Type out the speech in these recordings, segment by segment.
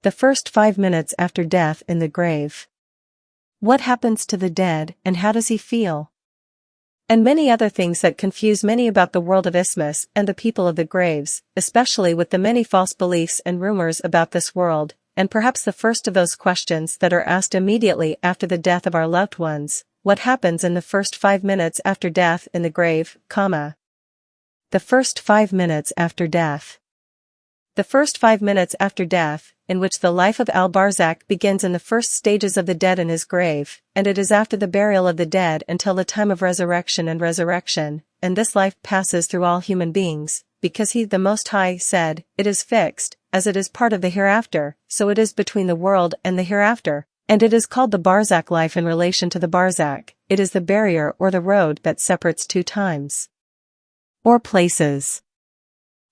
The first 5 minutes after death in the grave. What happens to the dead, and how does he feel? And many other things that confuse many about the world of isthmus and the people of the graves, especially with the many false beliefs and rumors about this world, and perhaps the first of those questions that are asked immediately after the death of our loved ones: what happens in the first 5 minutes after death in the grave, The first 5 minutes after death. The first 5 minutes after death, in which the life of al-barzakh begins in the first stages of the dead in his grave, and it is after the burial of the dead until the time of resurrection, and this life passes through all human beings, because he, the Most High, said, "It is fixed, as it is part of the hereafter, so it is between the world and the hereafter," and it is called the barzakh life in relation to the barzakh. It is the barrier or the road that separates two times or places.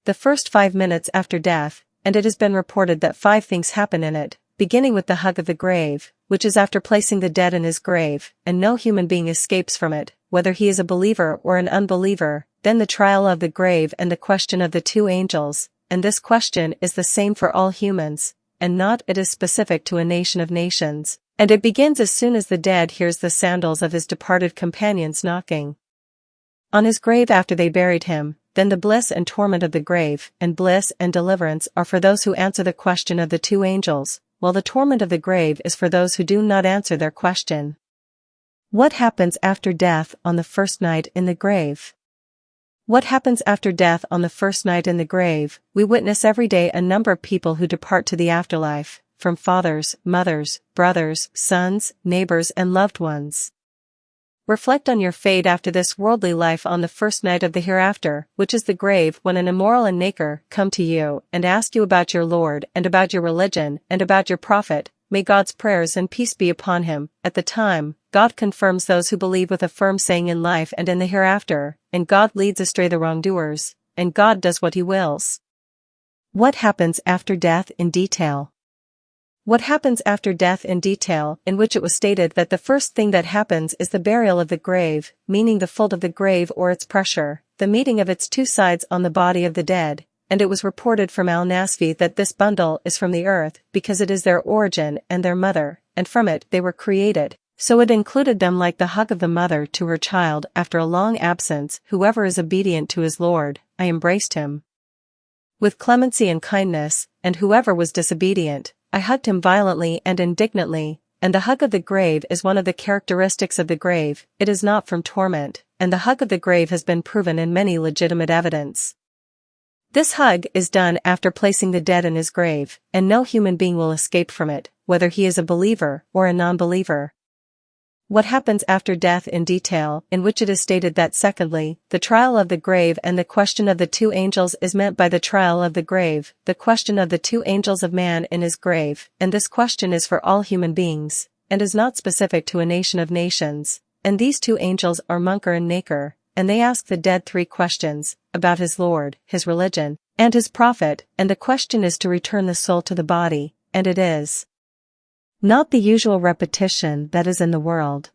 The first 5 minutes after death, and it has been reported that 5 things happen in it, beginning with the hug of the grave, which is after placing the dead in his grave, and no human being escapes from it, whether he is a believer or an unbeliever, then the trial of the grave and the question of the 2 angels, and this question is the same for all humans, and not it is specific to a nation of nations, and it begins as soon as the dead hears the sandals of his departed companions knocking on his grave after they buried him. Then the bliss and torment of the grave, and bliss and deliverance are for those who answer the question of the 2 angels, while the torment of the grave is for those who do not answer their question. What happens after death on the first night in the grave? What happens after death on the first night in the grave? We witness every day a number of people who depart to the afterlife, from fathers, mothers, brothers, sons, neighbors and loved ones. Reflect on your fate after this worldly life on the first night of the hereafter, which is the grave, when an immoral and naked come to you and ask you about your Lord and about your religion and about your prophet. May God's prayers and peace be upon him. At the time, God confirms those who believe with a firm saying in life and in the hereafter, and God leads astray the wrongdoers, and God does what he wills. What happens after death in detail? What happens after death in detail, in which it was stated that the first thing that happens is the burial of the grave, meaning the fold of the grave or its pressure, the meeting of its 2 sides on the body of the dead, and it was reported from al-Nasfi that this bundle is from the earth, because it is their origin and their mother, and from it they were created, so it included them like the hug of the mother to her child after a long absence. Whoever is obedient to his Lord, I embraced him with clemency and kindness, and whoever was disobedient, I hugged him violently and indignantly, and the hug of the grave is one of the characteristics of the grave. It is not from torment, and the hug of the grave has been proven in many legitimate evidence. This hug is done after placing the dead in his grave, and no human being will escape from it, whether he is a believer or a non-believer. What happens after death in detail, in which it is stated that secondly, the trial of the grave and the question of the 2 angels is meant by the trial of the grave, the question of the 2 angels of man in his grave, and this question is for all human beings, and is not specific to a nation of nations, and these 2 angels are Munkar and Nakir, and they ask the dead 3 questions, about his Lord, his religion, and his prophet, and the question is to return the soul to the body, and it is not the usual repetition that is in the world.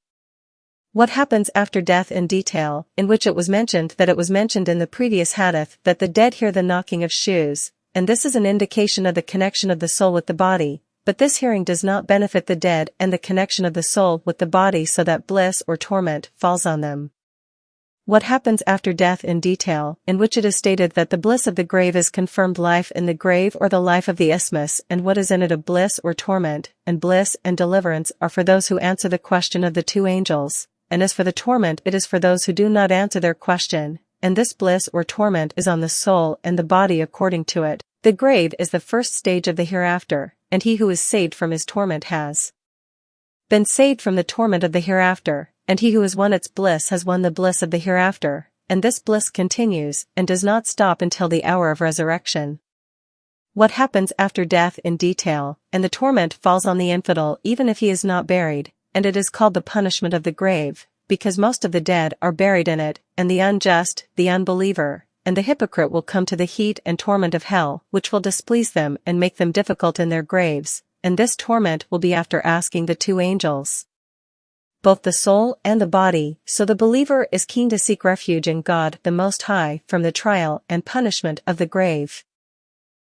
What happens after death in detail, in which it was mentioned that it was mentioned in the previous hadith that the dead hear the knocking of shoes, and this is an indication of the connection of the soul with the body, but this hearing does not benefit the dead and the connection of the soul with the body, so that bliss or torment falls on them. What happens after death in detail, in which it is stated that the bliss of the grave is confirmed life in the grave or the life of the isthmus, and what is in it of bliss or torment, and bliss and deliverance are for those who answer the question of the 2 angels, and as for the torment it is for those who do not answer their question, and this bliss or torment is on the soul and the body according to it. The grave is the first stage of the hereafter, and he who is saved from his torment has been saved from the torment of the hereafter, and he who has won its bliss has won the bliss of the hereafter, and this bliss continues and does not stop until the hour of resurrection. What happens after death in detail, and the torment falls on the infidel even if he is not buried, and it is called the punishment of the grave, because most of the dead are buried in it, and the unjust, the unbeliever, and the hypocrite will come to the heat and torment of hell, which will displease them and make them difficult in their graves, and this torment will be after asking the 2 angels both the soul and the body, so the believer is keen to seek refuge in God the Most High from the trial and punishment of the grave.